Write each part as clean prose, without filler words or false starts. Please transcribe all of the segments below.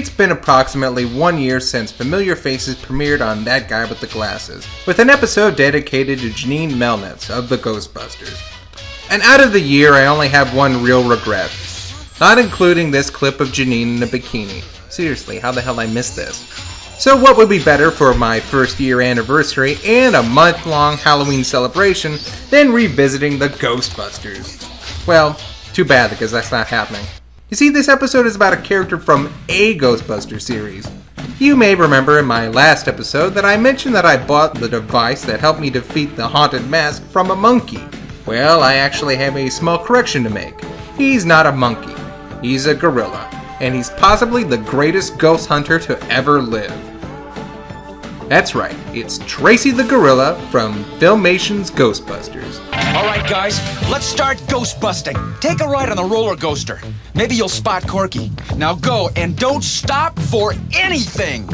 It's been approximately 1 year since Familiar Faces premiered on That Guy with the Glasses, with an episode dedicated to Janine Melnitz of the Ghostbusters. And out of the year, I only have one real regret. Not including this clip of Janine in a bikini. Seriously, how the hell I missed this? So what would be better for my first year anniversary and a month-long Halloween celebration than revisiting the Ghostbusters? Well, too bad because that's not happening. You see, this episode is about a character from a Ghostbusters series. You may remember in my last episode that I mentioned that I bought the device that helped me defeat the haunted mask from a monkey. Well, I actually have a small correction to make. He's not a monkey. He's a gorilla. And he's possibly the greatest ghost hunter to ever live. That's right, it's Tracy the Gorilla from Filmation's Ghostbusters. Alright guys, let's start ghost busting. Take a ride on the roller coaster. Maybe you'll spot Corky. Now go, and don't stop for anything!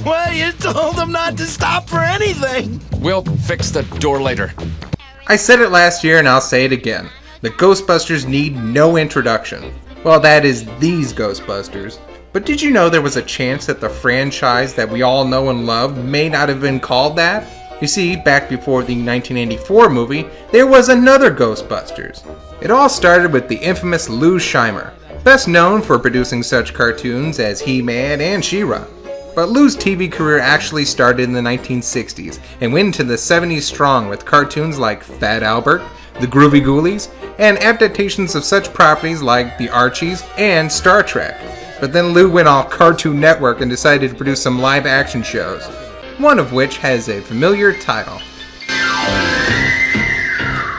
Well, you told him not to stop for anything! We'll fix the door later. I said it last year and I'll say it again. The Ghostbusters need no introduction. Well, that is these Ghostbusters. But did you know there was a chance that the franchise that we all know and love may not have been called that? You see, back before the 1984 movie, there was another Ghostbusters. It all started with the infamous Lou Scheimer, best known for producing such cartoons as He-Man and She-Ra. But Lou's TV career actually started in the 1960s and went into the 70s strong with cartoons like Fat Albert, The Groovy Ghoulies, and adaptations of such properties like The Archies and Star Trek. But then Lou went all Cartoon Network and decided to produce some live action shows, one of which has a familiar title.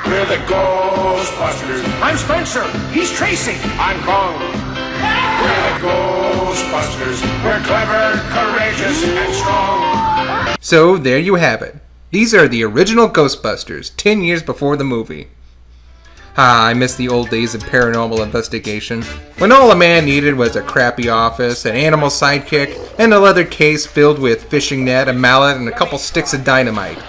We're the Ghostbusters. I'm Spencer. He's Tracy. I'm Kong. We're the Ghostbusters. We're clever, courageous, and strong. So there you have it. These are the original Ghostbusters, 10 years before the movie. I miss the old days of paranormal investigation, when all a man needed was a crappy office, an animal sidekick, and a leather case filled with fishing net, a mallet, and a couple sticks of dynamite.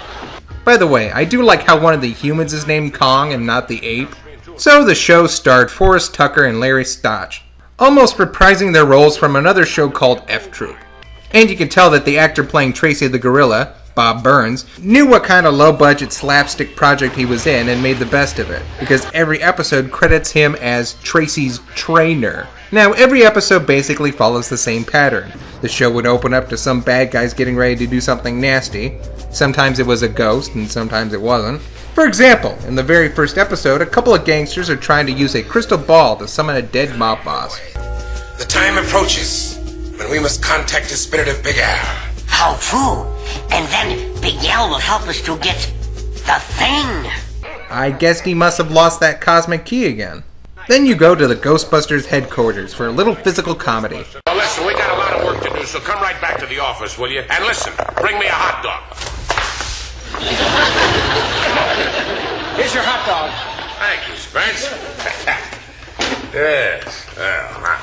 By the way, I do like how one of the humans is named Kong and not the ape. So the show starred Forrest Tucker and Larry Stotch, almost reprising their roles from another show called F-Troop. And you can tell that the actor playing Tracy the Gorilla, Bob Burns, knew what kind of low-budget slapstick project he was in and made the best of it, because every episode credits him as Tracy's trainer. Now, every episode basically follows the same pattern. The show would open up to some bad guys getting ready to do something nasty. Sometimes it was a ghost, and sometimes it wasn't. For example, in the very first episode, a couple of gangsters are trying to use a crystal ball to summon a dead mob boss. The time approaches when we must contact the spirit of Big Al. How true. And then Big Al will help us to get the thing. I guess he must have lost that cosmic key again. Then you go to the Ghostbusters headquarters for a little physical comedy. Well, listen, we got a lot of work to do, so come right back to the office, will you? And listen, bring me a hot dog. Here's your hot dog. Thank you, Spence. Yes. Well, now.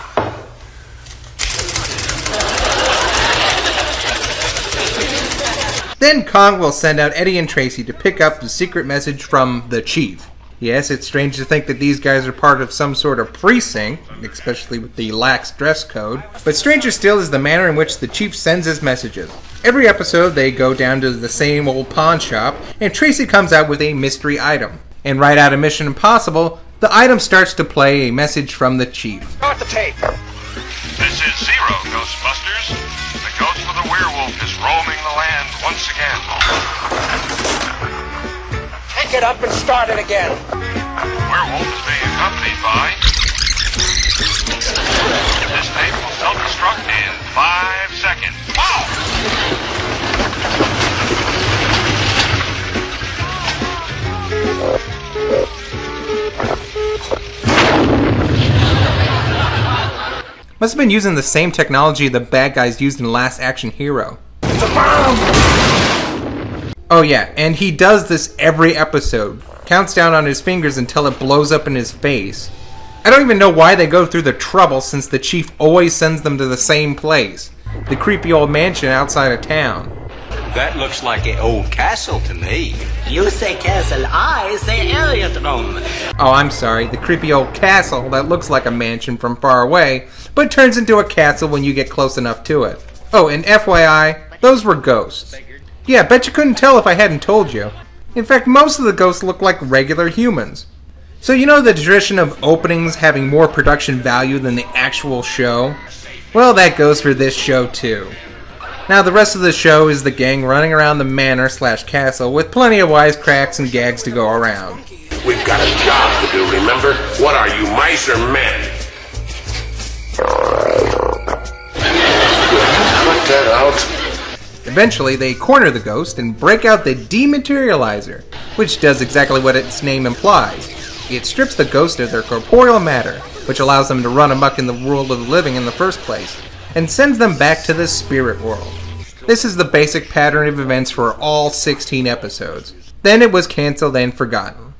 Then Kong will send out Eddie and Tracy to pick up the secret message from the Chief. Yes, it's strange to think that these guys are part of some sort of precinct, especially with the lax dress code. But stranger still is the manner in which the Chief sends his messages. Every episode they go down to the same old pawn shop, and Tracy comes out with a mystery item. And right out of Mission Impossible, the item starts to play a message from the Chief. Start the tape. This is Zero, Ghostbusters. The ghost of the werewolf is roaming the land once again. Pick it up and start it again. The werewolf is being accompanied by... This tape will self-destruct in 5 seconds. Wow! Must have been using the same technology the bad guys used in Last Action Hero. Oh yeah, and he does this every episode. Counts down on his fingers until it blows up in his face. I don't even know why they go through the trouble since the Chief always sends them to the same place. The creepy old mansion outside of town. That looks like an old castle to me. You say castle, I say Elliot room. Oh, I'm sorry, the creepy old castle that looks like a mansion from far away, but turns into a castle when you get close enough to it. Oh, and FYI, those were ghosts. Yeah, bet you couldn't tell if I hadn't told you. In fact, most of the ghosts look like regular humans. So you know the tradition of openings having more production value than the actual show? Well, that goes for this show too. Now the rest of the show is the gang running around the manor/castle with plenty of wisecracks and gags to go around. We've got a job to do, remember? What are you, mice or men? Cut that out. Eventually, they corner the ghost and break out the dematerializer, which does exactly what its name implies. It strips the ghost of their corporeal matter, which allows them to run amok in the world of the living in the first place, and sends them back to the spirit world. This is the basic pattern of events for all 16 episodes. Then it was cancelled and forgotten.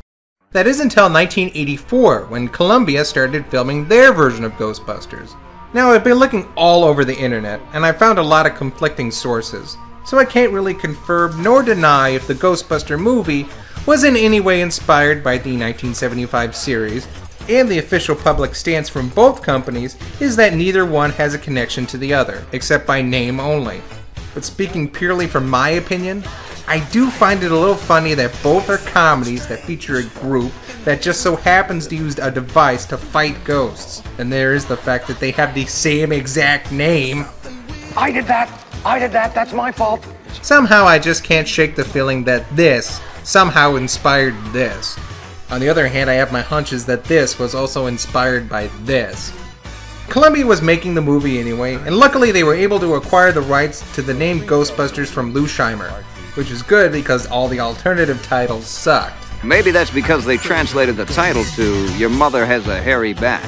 That is until 1984, when Columbia started filming their version of Ghostbusters. Now, I've been looking all over the internet, and I found a lot of conflicting sources, so I can't really confirm nor deny if the Ghostbuster movie was in any way inspired by the 1975 series, and the official public stance from both companies is that neither one has a connection to the other, except by name only. But speaking purely from my opinion, I do find it a little funny that both are comedies that feature a group that just so happens to use a device to fight ghosts. And there is the fact that they have the same exact name. I did that, that's my fault. Somehow I just can't shake the feeling that this somehow inspired this. On the other hand, I have my hunches that this was also inspired by this. Columbia was making the movie anyway, and luckily they were able to acquire the rights to the name Ghostbusters from Lou Scheimer, which is good because all the alternative titles sucked. Maybe that's because they translated the title to Your Mother Has a Hairy Back.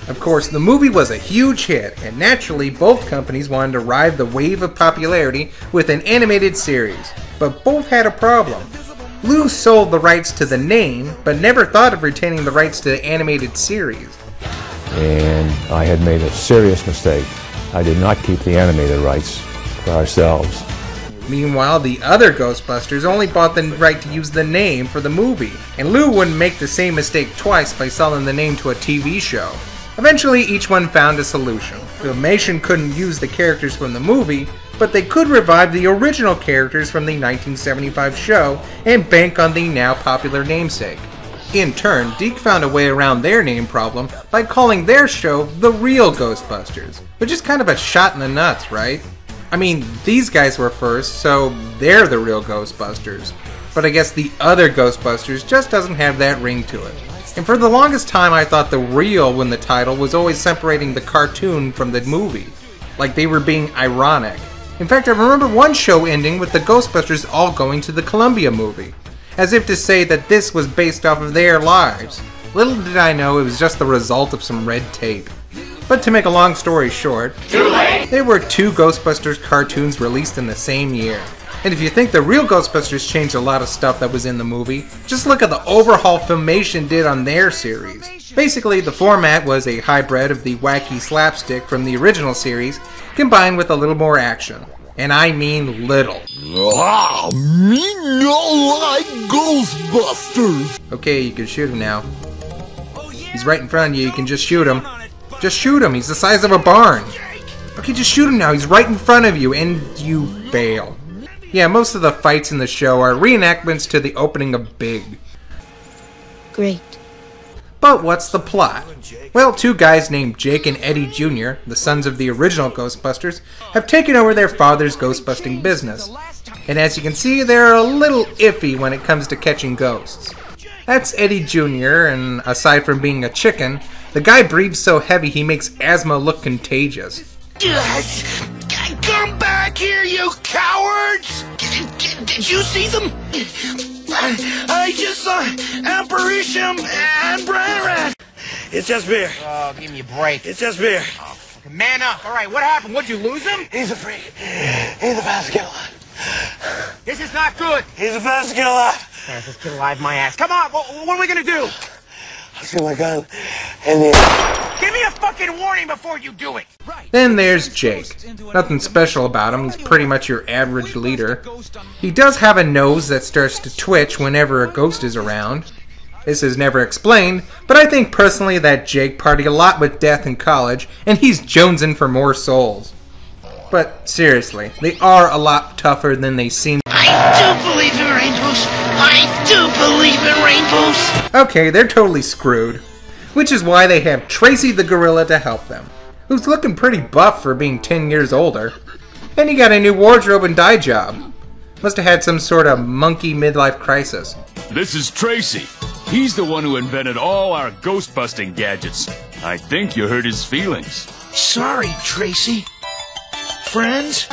Of course, the movie was a huge hit, and naturally both companies wanted to ride the wave of popularity with an animated series. But both had a problem. Lou sold the rights to the name, but never thought of retaining the rights to the animated series. And I had made a serious mistake. I did not keep the animated rights for ourselves. Meanwhile, the other Ghostbusters only bought the right to use the name for the movie, and Lou wouldn't make the same mistake twice by selling the name to a TV show. Eventually, each one found a solution. Filmation couldn't use the characters from the movie, but they could revive the original characters from the 1975 show and bank on the now popular namesake. In turn, Deke found a way around their name problem by calling their show The Real Ghostbusters, which is kind of a shot in the nuts, right? I mean, these guys were first, so they're the real Ghostbusters. But I guess the other Ghostbusters just doesn't have that ring to it. And for the longest time I thought the real when the title was always separating the cartoon from the movie. Like they were being ironic. In fact, I remember one show ending with the Ghostbusters all going to the Columbia movie, as if to say that this was based off of their lives. Little did I know it was just the result of some red tape. But to make a long story short, there were 2 Ghostbusters cartoons released in the same year. And if you think the real Ghostbusters changed a lot of stuff that was in the movie, just look at the overhaul Filmation did on their series. Basically, the format was a hybrid of the wacky slapstick from the original series, combined with a little more action. And I mean little. Ah, me no like Ghostbusters. Okay, you can shoot him now. He's right in front of you, you can just shoot him. Just shoot him, he's the size of a barn. Okay, just shoot him now, he's right in front of you, and you fail. Yeah, most of the fights in the show are reenactments to the opening of Big. Great. But what's the plot? Well, 2 guys named Jake and Eddie Jr., the sons of the original Ghostbusters, have taken over their father's ghostbusting business. And as you can see, they're a little iffy when it comes to catching ghosts. That's Eddie Jr., and aside from being a chicken, the guy breathes so heavy he makes asthma look contagious. Come back here, you cowards! Did you see them? I just saw Apparition and Brian. It's just beer. Oh, give me a break. It's just beer. Oh, man up. All right, what happened? What'd you lose him? He's a freak. He's the fastest kid alive. This is not good. He's the fastest kid alive. Fastest kid alive, my ass. Come on, what are we gonna do? I'll shoot my gun in the air. Give me a fucking warning before you do it! Then there's Jake. Nothing special about him, he's pretty much your average leader. He does have a nose that starts to twitch whenever a ghost is around. This is never explained, but I think personally that Jake partied a lot with death in college, and he's jonesing for more souls. But seriously, they are a lot tougher than they seem. I do believe in rainbows! I do believe in rainbows! Okay, they're totally screwed. Which is why they have Tracy the gorilla to help them, who's looking pretty buff for being 10 years older. And he got a new wardrobe and dye job. Must have had some sort of monkey midlife crisis. This is Tracy. He's the one who invented all our ghost-busting gadgets. I think you hurt his feelings. Sorry, Tracy. Friends?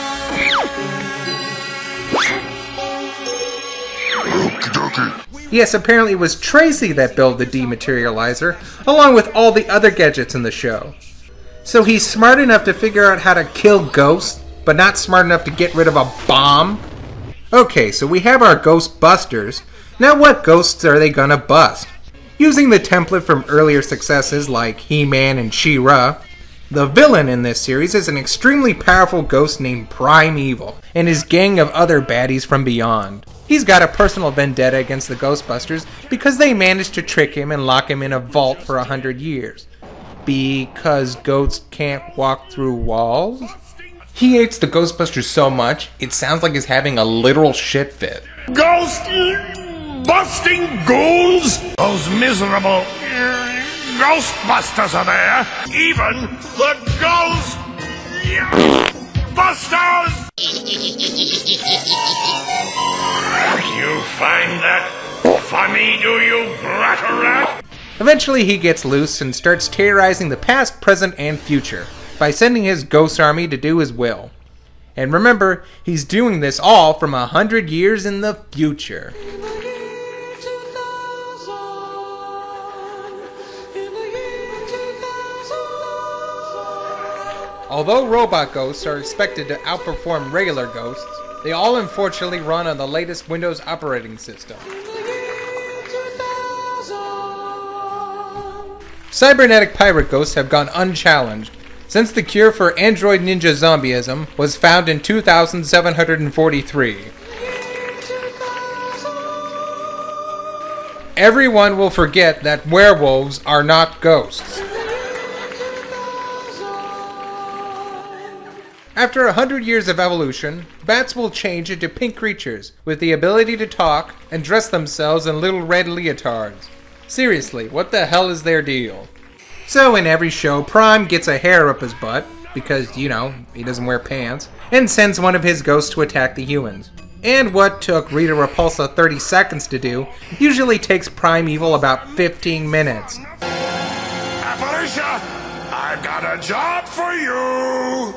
Yes, apparently it was Tracy that built the dematerializer, along with all the other gadgets in the show. So he's smart enough to figure out how to kill ghosts, but not smart enough to get rid of a bomb? Okay, so we have our Ghostbusters. Now what ghosts are they gonna bust? Using the template from earlier successes like He-Man and She-Ra, the villain in this series is an extremely powerful ghost named Primeval, and his gang of other baddies from beyond. He's got a personal vendetta against the Ghostbusters because they managed to trick him and lock him in a vault for 100 years. Because ghosts can't walk through walls? He hates the Ghostbusters so much, it sounds like he's having a literal shit fit. Ghost-busting ghouls? Those miserable Ghostbusters are there. Even the Ghostbusters! You find that funny, do you, Bratterat? Eventually he gets loose and starts terrorizing the past, present, and future by sending his ghost army to do his will. And remember, he's doing this all from 100 years in the future. Although robot ghosts are expected to outperform regular ghosts, they all unfortunately run on the latest Windows operating system. Cybernetic pirate ghosts have gone unchallenged since the cure for android ninja zombieism was found in 2743. Everyone will forget that werewolves are not ghosts. After 100 years of evolution, bats will change into pink creatures with the ability to talk and dress themselves in little red leotards. Seriously, what the hell is their deal? So in every show, Prime gets a hair up his butt, because, you know, he doesn't wear pants, and sends one of his ghosts to attack the humans. And what took Rita Repulsa 30 seconds to do, usually takes Primeval about 15 minutes. Appalachia, I've got a job for you!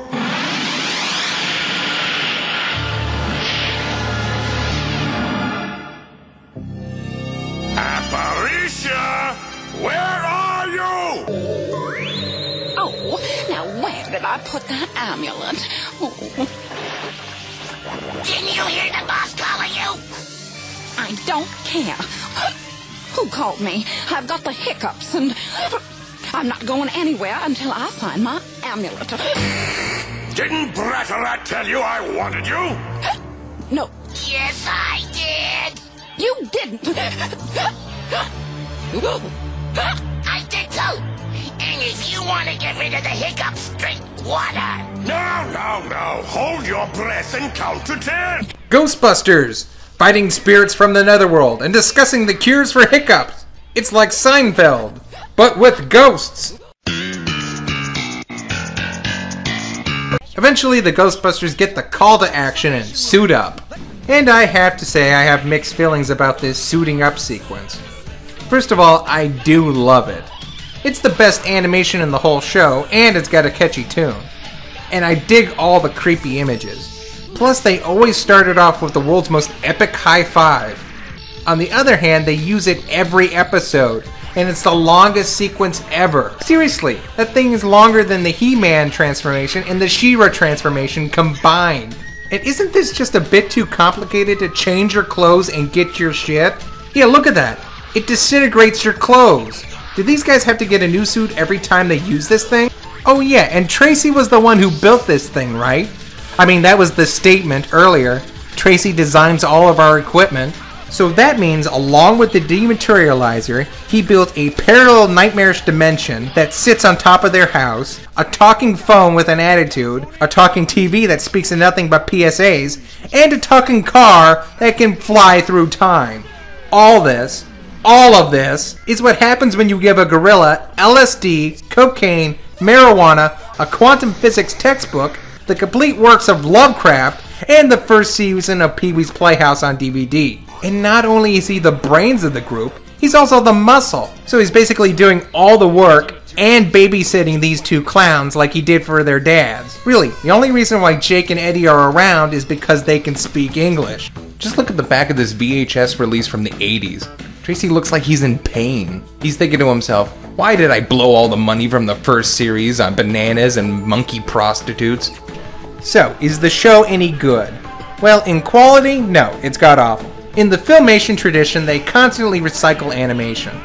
Appalachia, where are you? Oh, now where did I put that amulet? Oh. Didn't you hear the boss calling you? I don't care. Who called me? I've got the hiccups and I'm not going anywhere until I find my amulet. Didn't Bratterat tell you I wanted you? No. Yes, I did. You didn't. I did too. And if you want to get rid of the hiccups, drink water. No. Hold your breath and count to 10. Ghostbusters! Fighting spirits from the netherworld and discussing the cures for hiccups. It's like Seinfeld, but with ghosts. Eventually, the Ghostbusters get the call to action and suit up. And I have to say I have mixed feelings about this suiting up sequence. First of all, I do love it. It's the best animation in the whole show, and it's got a catchy tune. And I dig all the creepy images. Plus, they always started off with the world's most epic high five. On the other hand, they use it every episode, and it's the longest sequence ever. Seriously, that thing is longer than the He-Man transformation and the She-Ra transformation combined. And isn't this just a bit too complicated to change your clothes and get your shit? Yeah, look at that. It disintegrates your clothes. Do these guys have to get a new suit every time they use this thing? Oh yeah, and Tracy was the one who built this thing, right? I mean, that was the statement earlier. Tracy designs all of our equipment. So that means, along with the dematerializer, he built a parallel nightmarish dimension that sits on top of their house, a talking phone with an attitude, a talking TV that speaks in nothing but PSAs, and a talking car that can fly through time. All of this, is what happens when you give a gorilla LSD, cocaine, marijuana, a quantum physics textbook, the complete works of Lovecraft, and the first season of Pee-wee's Playhouse on DVD. And not only is he the brains of the group, he's also the muscle. So he's basically doing all the work and babysitting these two clowns like he did for their dads. Really, the only reason why Jake and Eddie are around is because they can speak English. Just look at the back of this VHS release from the 80s. Tracy looks like he's in pain. He's thinking to himself, why did I blow all the money from the first series on bananas and monkey prostitutes? So, is the show any good? Well, in quality, no, it's god-awful. In the Filmation tradition, they constantly recycle animation.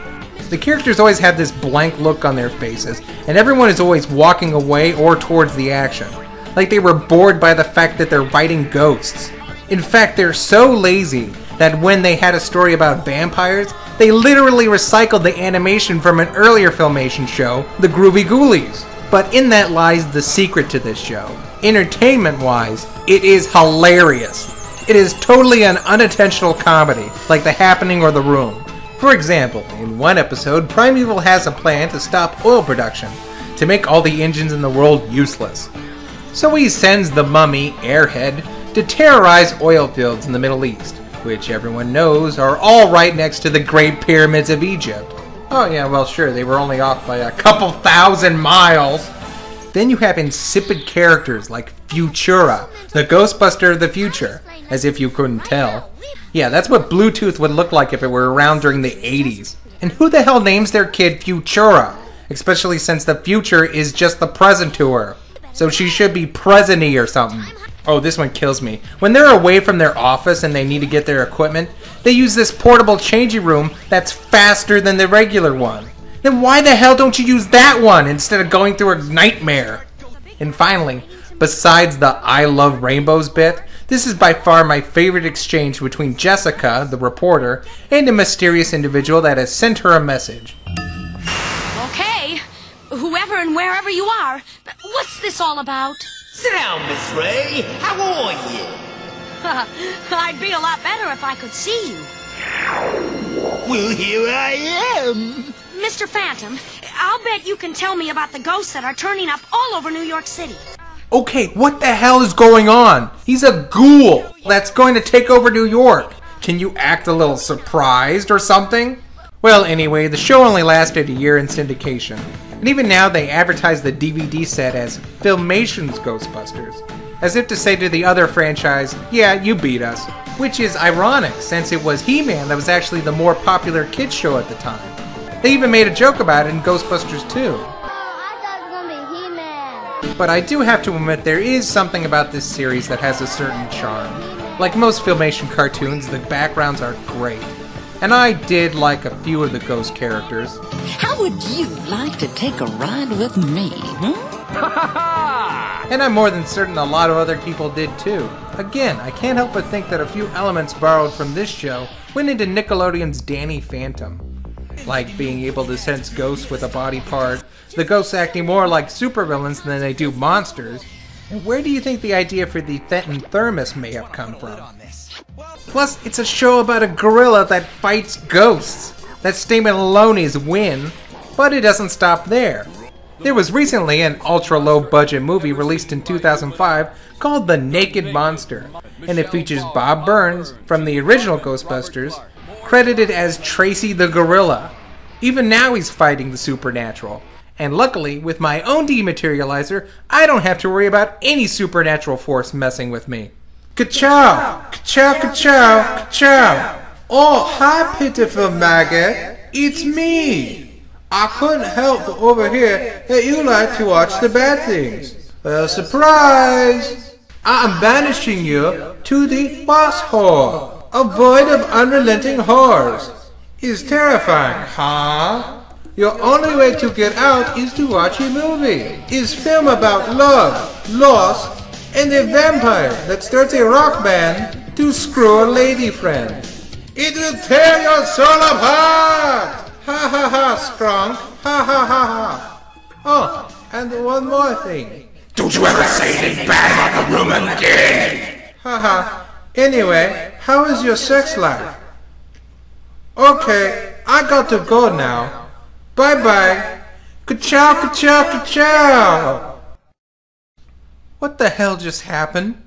The characters always have this blank look on their faces, and everyone is always walking away or towards the action, like they were bored by the fact that they're fighting ghosts. In fact, they're so lazy that when they had a story about vampires, they literally recycled the animation from an earlier Filmation show, The Groovy Ghoulies. But in that lies the secret to this show. Entertainment-wise, it is hilarious. It is totally an unintentional comedy, like The Happening or The Room. For example, in one episode, Primeval has a plan to stop oil production, to make all the engines in the world useless. So he sends the mummy, Airhead, to terrorize oil fields in the Middle East, which everyone knows are all right next to the Great Pyramids of Egypt. Oh yeah, well sure, they were only off by a couple thousand miles. Then you have insipid characters like Futura, the Ghostbuster of the future, as if you couldn't tell. Yeah, that's what Bluetooth would look like if it were around during the 80s. And who the hell names their kid Futura? Especially since the future is just the present to her. So she should be present-y or something. Oh, this one kills me. When they're away from their office and they need to get their equipment, they use this portable changing room that's faster than the regular one. Then why the hell don't you use that one instead of going through a nightmare? And finally, besides the I Love Rainbows bit, this is by far my favorite exchange between Jessica, the reporter, and a mysterious individual that has sent her a message. Okay, whoever and wherever you are, what's this all about? Sit down, Miss Ray. How are you? I'd be a lot better if I could see you. Well, here I am. Mr. Phantom, I'll bet you can tell me about the ghosts that are turning up all over New York City. Okay, what the hell is going on? He's a ghoul that's going to take over New York. Can you act a little surprised or something? Well, anyway, the show only lasted a year in syndication. And even now they advertise the DVD set as Filmation's Ghostbusters, as if to say to the other franchise, yeah, you beat us. Which is ironic, since it was He-Man that was actually the more popular kids show at the time. They even made a joke about it in Ghostbusters 2. But I do have to admit there is something about this series that has a certain charm. Like most Filmation cartoons, the backgrounds are great. And I did like a few of the ghost characters. How would you like to take a ride with me, And I'm more than certain a lot of other people did too. Again, I can't help but think that a few elements borrowed from this show went into Nickelodeon's Danny Phantom. Like being able to sense ghosts with a body part, the ghosts acting more like supervillains than they do monsters. And where do you think the idea for the Fenton Thermos may have come from? Plus, it's a show about a gorilla that fights ghosts. That statement alone is win, but it doesn't stop there. There was recently an ultra-low-budget movie released in 2005 called The Naked Monster, and it features Bob Burns from the original Ghostbusters, credited as Tracy the Gorilla. Even now he's fighting the supernatural. And luckily, with my own dematerializer, I don't have to worry about any supernatural force messing with me. Ka-chow! Ka-chow, ka-chow, ka-chow! Oh, hi, pitiful maggot. It's me. I couldn't help but overhear that you like to watch the bad things. Well, surprise! I am banishing you to the boss hole, a void of unrelenting horrors. Is terrifying, huh? Your only way to get out is to watch a movie. It's film about love, loss, and a vampire that starts a rock band to screw a lady friend. It will tear your soul apart! Ha ha ha, Skronk. Ha ha ha ha. Oh, and one more thing. Don't you ever say anything bad about the room again! Haha. Anyway, how is your sex life? Okay, I got to go now. Bye-bye. Ka-chow, ka-chow, ka-chow. What the hell just happened?